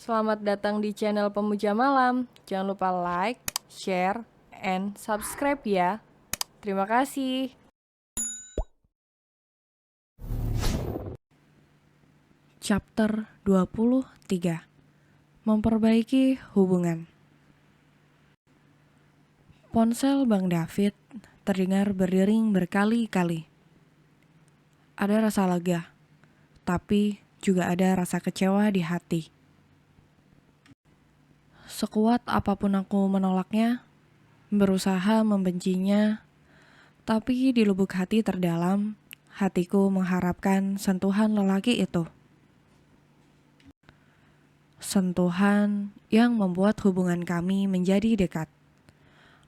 Selamat datang di channel Pemuja Malam. Jangan lupa like, share, and subscribe ya. Terima kasih. Chapter 23. Memperbaiki hubungan. Ponsel Bang David terdengar berdering berkali-kali. Ada rasa lega, tapi juga ada rasa kecewa di hati. Sekuat apapun aku menolaknya, berusaha membencinya, tapi di lubuk hati terdalam, hatiku mengharapkan sentuhan lelaki itu. Sentuhan yang membuat hubungan kami menjadi dekat.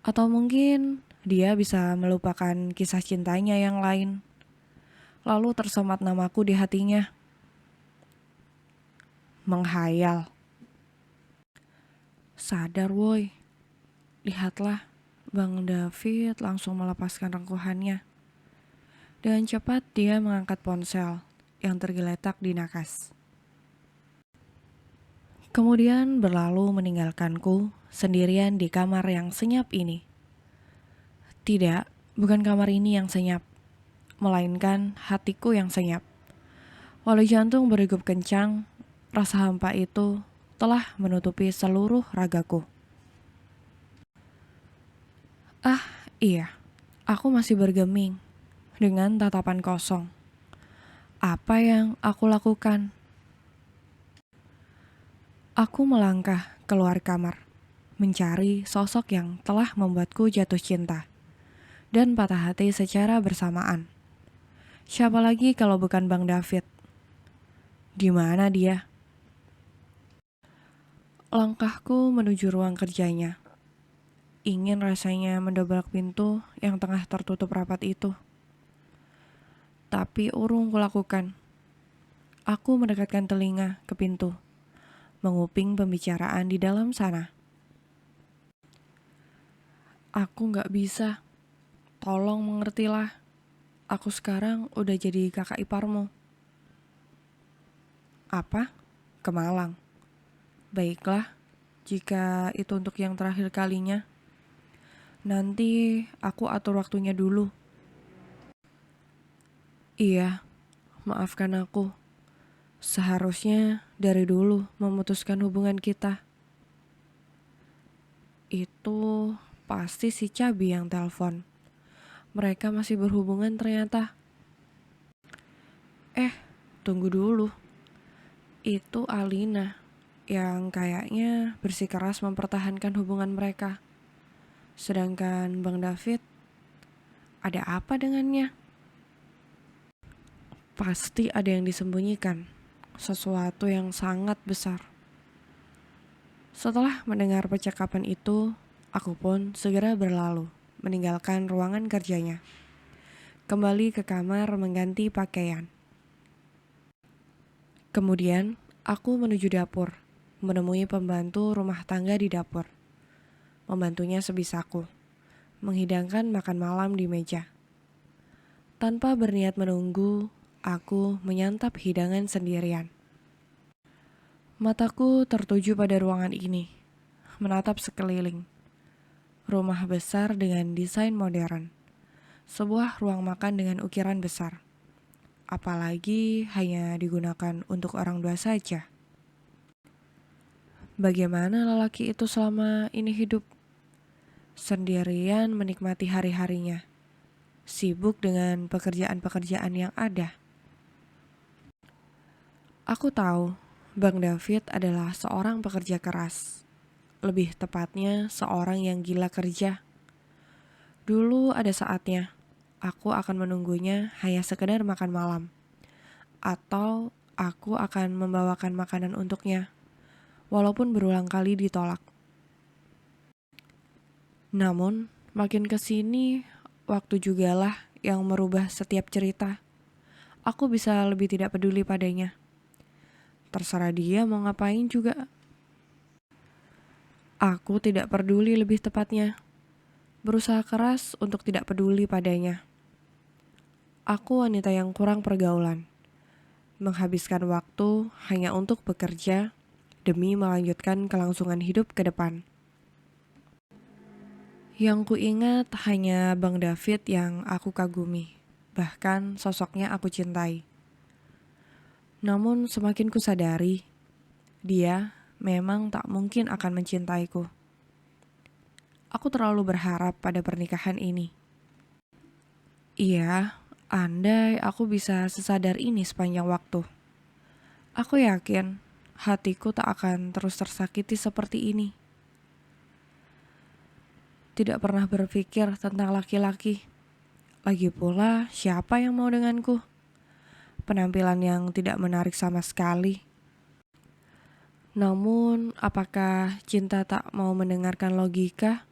Atau mungkin dia bisa melupakan kisah cintanya yang lain. Lalu tersemat namaku di hatinya. Menghayal. Sadar woi. Lihatlah, Bang David langsung melepaskan rengkuhannya. Dengan cepat dia mengangkat ponsel yang tergeletak di nakas. Kemudian berlalu meninggalkanku sendirian di kamar yang senyap ini. Tidak, bukan kamar ini yang senyap, melainkan hatiku yang senyap. Walau jantung berdegup kencang, rasa hampa itu telah menutupi seluruh ragaku. Ah, iya, aku masih bergeming dengan tatapan kosong. Apa yang aku lakukan? Aku melangkah keluar kamar, mencari sosok yang telah membuatku jatuh cinta dan patah hati secara bersamaan. Siapa lagi kalau bukan Bang David? Di mana dia? Langkahku menuju ruang kerjanya. Ingin rasanya mendobrak pintu yang tengah tertutup rapat itu. Tapi urung kulakukan. Aku mendekatkan telinga ke pintu, menguping pembicaraan di dalam sana. Aku gak bisa. Tolong mengertilah. Aku sekarang udah jadi kakak iparmu. Apa? Ke Malang. Baiklah, jika itu untuk yang terakhir kalinya. Nanti aku atur waktunya dulu. Iya, maafkan aku. Seharusnya dari dulu memutuskan hubungan kita. Itu pasti si Cabi yang telepon. Mereka masih berhubungan ternyata. Tunggu dulu. Itu Alina yang kayaknya bersikeras mempertahankan hubungan mereka. Sedangkan Bang David, ada apa dengannya? Pasti ada yang disembunyikan, sesuatu yang sangat besar. Setelah mendengar percakapan itu, aku pun segera berlalu, meninggalkan ruangan kerjanya. Kembali ke kamar mengganti pakaian. Kemudian, aku menuju dapur, menemui pembantu rumah tangga di dapur. Membantunya sebisaku, menghidangkan makan malam di meja. Tanpa berniat menunggu, aku menyantap hidangan sendirian. Mataku tertuju pada ruangan ini, menatap sekeliling. Rumah besar dengan desain modern. Sebuah ruang makan dengan ukiran besar. Apalagi hanya digunakan untuk orang dua saja. Bagaimana lelaki itu selama ini hidup? Sendirian menikmati hari-harinya. Sibuk dengan pekerjaan-pekerjaan yang ada. Aku tahu Bang David adalah seorang pekerja keras. Lebih tepatnya seorang yang gila kerja. Dulu ada saatnya aku akan menunggunya hanya sekedar makan malam. Atau aku akan membawakan makanan untuknya, walaupun berulang kali ditolak. Namun, makin kesini, waktu jugalah yang merubah setiap cerita. Aku bisa lebih tidak peduli padanya. Terserah dia mau ngapain juga. Aku tidak peduli lebih tepatnya. Berusaha keras untuk tidak peduli padanya. Aku wanita yang kurang pergaulan. Menghabiskan waktu hanya untuk bekerja demi melanjutkan kelangsungan hidup ke depan. Yang kuingat hanya Bang David yang aku kagumi, bahkan sosoknya aku cintai. Namun semakin kusadari, dia memang tak mungkin akan mencintaiku. Aku terlalu berharap pada pernikahan ini. Iya, andai aku bisa sesadar ini sepanjang waktu. Aku yakin hatiku tak akan terus tersakiti seperti ini. Tidak pernah berpikir tentang laki-laki. Lagi pula, siapa yang mau denganku? Penampilan yang tidak menarik sama sekali. Namun, apakah cinta tak mau mendengarkan logika?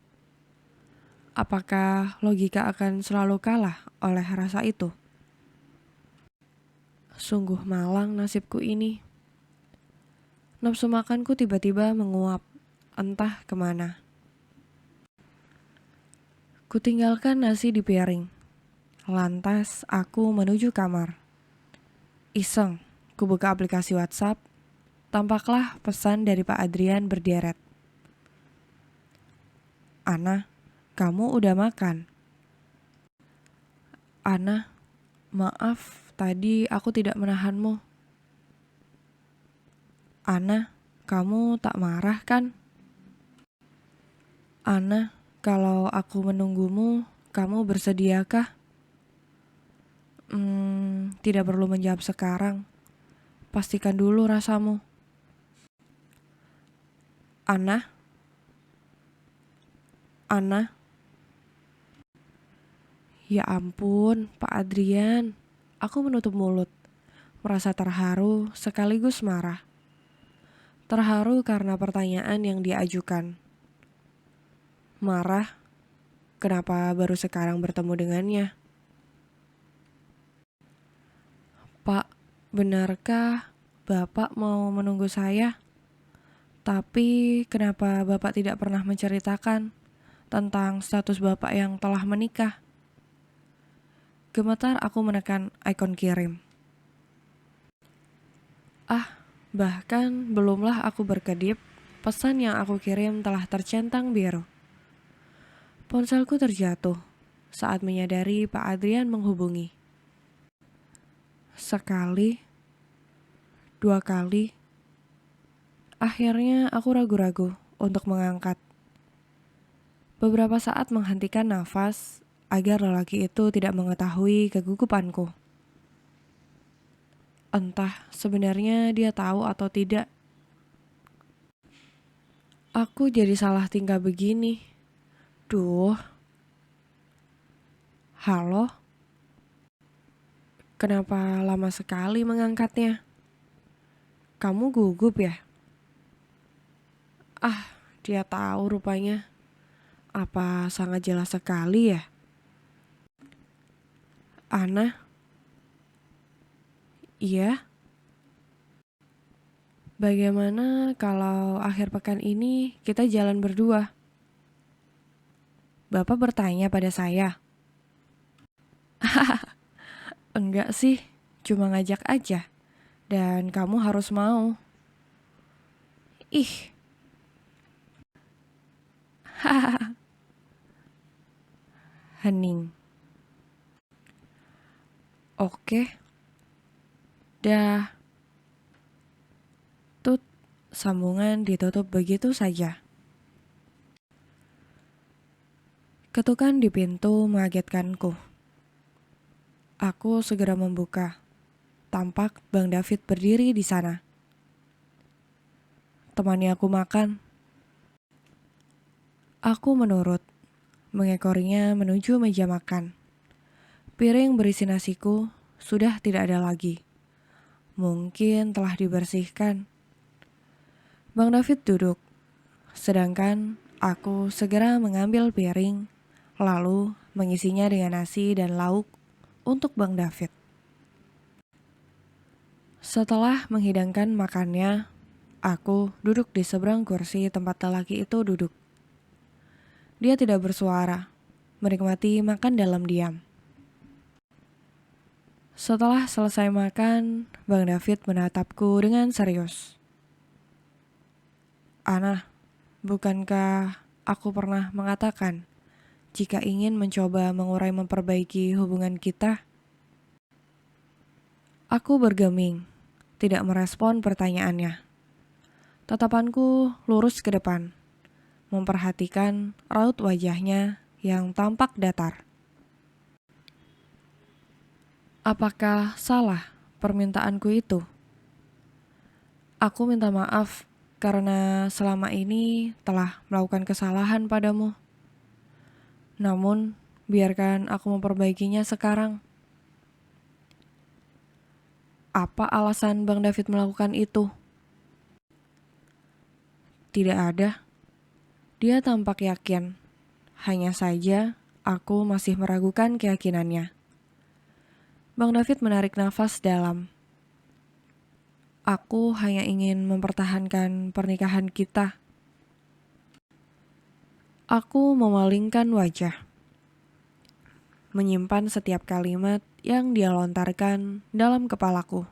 Apakah logika akan selalu kalah oleh rasa itu? Sungguh malang nasibku ini. Nafsu makanku tiba-tiba menguap, entah kemana. Kutinggalkan nasi di piring. Lantas aku menuju kamar. Iseng, kubuka aplikasi WhatsApp. Tampaklah pesan dari Pak Adrian berderet. Ana, kamu udah makan? Ana, maaf, tadi aku tidak menahanmu. Ana, kamu tak marah kan? Ana, kalau aku menunggumu, kamu bersediakah? Tidak perlu menjawab sekarang. Pastikan dulu rasamu. Ana? Ana? Ya ampun, Pak Adrian. Aku menutup mulut, merasa terharu sekaligus marah. Terharu karena pertanyaan yang diajukan. Marah, kenapa baru sekarang bertemu dengannya? Pak, benarkah Bapak mau menunggu saya? Tapi kenapa Bapak tidak pernah menceritakan tentang status Bapak yang telah menikah? Gemetar aku menekan ikon kirim. Bahkan belumlah aku berkedip, pesan yang aku kirim telah tercentang biru. Ponselku terjatuh saat menyadari Pak Adrian menghubungi. Sekali, dua kali, akhirnya aku ragu-ragu untuk mengangkat. Beberapa saat menghentikan nafas agar lelaki itu tidak mengetahui kegugupanku. Entah sebenarnya dia tahu atau tidak. Aku jadi salah tingkah begini. Duh. Halo? Kenapa lama sekali mengangkatnya? Kamu gugup ya? Dia tahu rupanya. Apa sangat jelas sekali ya? Ana? Iya? Bagaimana kalau akhir pekan ini kita jalan berdua? Bapak bertanya pada saya. Enggak sih, cuma ngajak aja. Dan kamu harus mau. Ih. Hening. Oke. Dah. Tut, sambungan ditutup begitu saja. Ketukan di pintu mengagetkanku. Aku segera membuka. Tampak Bang David berdiri di sana. Temani aku makan. Aku menurut, mengekorinya menuju meja makan. Piring berisi nasiku sudah tidak ada lagi. Mungkin telah dibersihkan. Bang David duduk, sedangkan aku segera mengambil piring, lalu mengisinya dengan nasi dan lauk untuk Bang David. Setelah menghidangkan makannya, aku duduk di seberang kursi tempat lelaki itu duduk. Dia tidak bersuara, menikmati makan dalam diam. Setelah selesai makan, Bang David menatapku dengan serius. Ana, bukankah aku pernah mengatakan jika ingin mencoba mengurai memperbaiki hubungan kita? Aku bergeming, tidak merespon pertanyaannya. Tatapanku lurus ke depan, memperhatikan raut wajahnya yang tampak datar. Apakah salah permintaanku itu? Aku minta maaf karena selama ini telah melakukan kesalahan padamu. Namun, biarkan aku memperbaikinya sekarang. Apa alasan Bang David melakukan itu? Tidak ada. Dia tampak yakin. Hanya saja, aku masih meragukan keyakinannya. Bang David menarik nafas dalam. Aku hanya ingin mempertahankan pernikahan kita. Aku memalingkan wajah, menyimpan setiap kalimat yang dia lontarkan dalam kepalaku.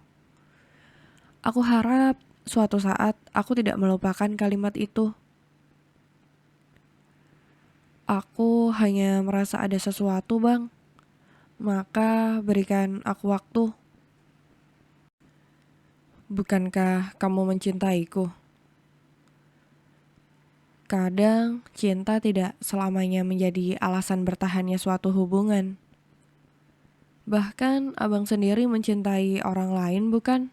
Aku harap suatu saat aku tidak melupakan kalimat itu. Aku hanya merasa ada sesuatu, Bang. Maka berikan aku waktu. Bukankah kamu mencintaiku? Kadang cinta tidak selamanya menjadi alasan bertahannya suatu hubungan. Bahkan abang sendiri mencintai orang lain, bukan?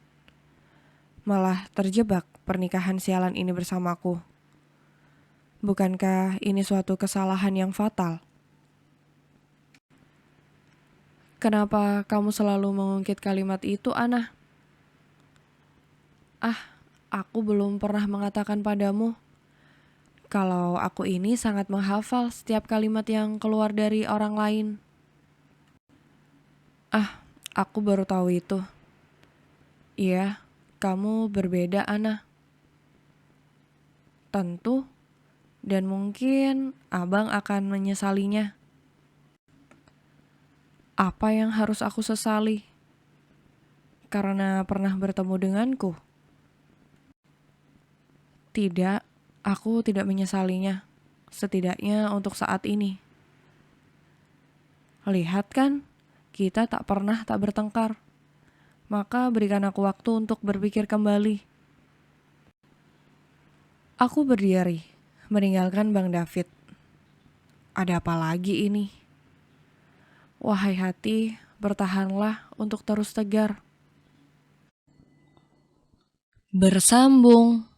Malah terjebak pernikahan sialan ini bersamaku. Bukankah ini suatu kesalahan yang fatal? Kenapa kamu selalu mengungkit kalimat itu, Ana? Aku belum pernah mengatakan padamu kalau aku ini sangat menghafal setiap kalimat yang keluar dari orang lain. Aku baru tahu itu. Iya, kamu berbeda, Ana. Tentu, dan mungkin abang akan menyesalinya. Apa yang harus aku sesali? Karena pernah bertemu denganku? Tidak, aku tidak menyesalinya. Setidaknya untuk saat ini. Lihat kan, kita tak pernah tak bertengkar. Maka berikan aku waktu untuk berpikir kembali. Aku berdiri, meninggalkan Bang David. Ada apa lagi ini? Wahai hati, bertahanlah untuk terus tegar. Bersambung.